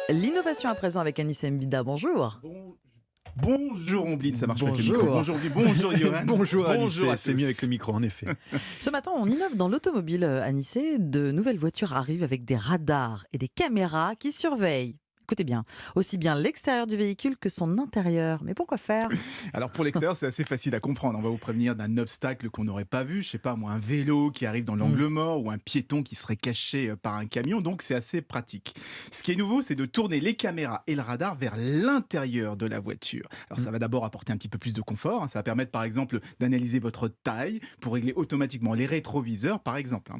L'innovation à présent avec Anissa Mbida, bonjour. Bonjour Omblin, ça marche avec le micro. Bonjour. Bonjour, bonjour Johan. Bonjour Alice, à c'est tous. mieux avec le micro en effet. Ce matin, on innove dans l'automobile, Anissé. De nouvelles voitures arrivent avec des radars et des caméras qui surveillent. Écoutez bien, aussi bien l'extérieur du véhicule que son intérieur. Mais pourquoi faire? Alors pour l'extérieur, c'est assez facile à comprendre. On va vous prévenir d'un obstacle qu'on n'aurait pas vu. Je sais pas, moi, un vélo qui arrive dans l'angle mort ou un piéton qui serait caché par un camion. Donc c'est assez pratique. Ce qui est nouveau, c'est de tourner les caméras et le radar vers l'intérieur de la voiture. Alors ça va d'abord apporter un petit peu plus de confort. Ça va permettre par exemple d'analyser votre taille pour régler automatiquement les rétroviseurs par exemple.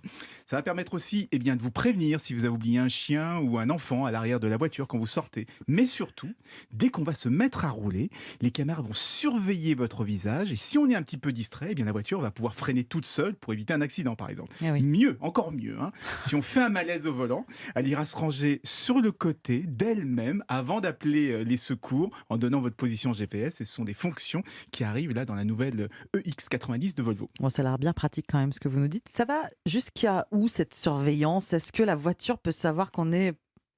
Ça va permettre aussi de vous prévenir si vous avez oublié un chien ou un enfant à l'arrière de la voiture quand vous sortez. Mais surtout, dès qu'on va se mettre à rouler, les caméras vont surveiller votre visage et si on est un petit peu distrait, la voiture va pouvoir freiner toute seule pour éviter un accident par exemple. Ah oui. Mieux, encore mieux, si on fait un malaise au volant, elle ira se ranger sur le côté d'elle-même avant d'appeler les secours en donnant votre position GPS et ce sont des fonctions qui arrivent là dans la nouvelle EX90 de Volvo. Bon, ça a l'air bien pratique quand même ce que vous nous dites. Ça va jusqu'à où cette surveillance? Est-ce que la voiture peut savoir qu'on est,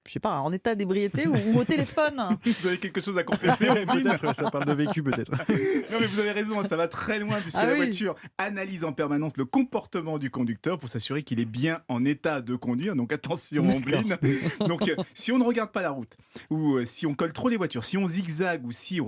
je sais pas, en état d'ébriété ou au téléphone? Vous avez quelque chose à confesser Omblin? Peut-être, ouais, ça parle de vécu peut-être. Non mais vous avez raison, ça va très loin puisque Ah la oui. voiture analyse en permanence le comportement du conducteur pour s'assurer qu'il est bien en état de conduire. Donc attention Omblin. Donc si on ne regarde pas la route ou si on colle trop les voitures, si on zigzague ou si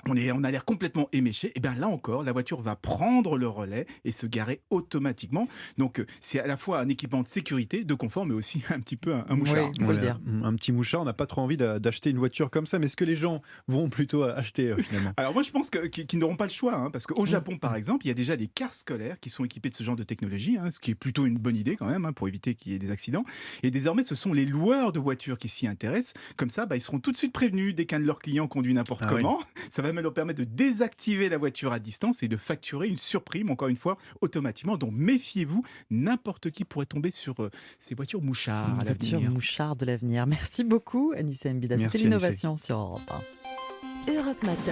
on a l'air complètement éméché, et bien là encore, la voiture va prendre le relais et se garer automatiquement. Donc c'est à la fois un équipement de sécurité, de confort, mais aussi un petit peu un mouchard. Oui, on peut le dire. Un petit mouchard, on n'a pas trop envie d'acheter une voiture comme ça, mais est-ce que les gens vont plutôt acheter finalement? Alors moi je pense qu'ils n'auront pas le choix, parce qu'au Japon par exemple, il y a déjà des cars scolaires qui sont équipés de ce genre de technologie, ce qui est plutôt une bonne idée quand même, pour éviter qu'il y ait des accidents. Et désormais ce sont les loueurs de voitures qui s'y intéressent. Comme ça, ils seront tout de suite prévenus dès qu'un de leurs clients conduit n'importe comment. Ça va même leur permettre de désactiver la voiture à distance et de facturer une surprime, encore une fois, automatiquement. Donc méfiez-vous, n'importe qui pourrait tomber sur ces voitures mouchards à Voiture l'avenir. mouchard de l'avenir. Merci beaucoup Anissa Mbida. C'était Merci, l'innovation sur Europe 1. Europe Matin.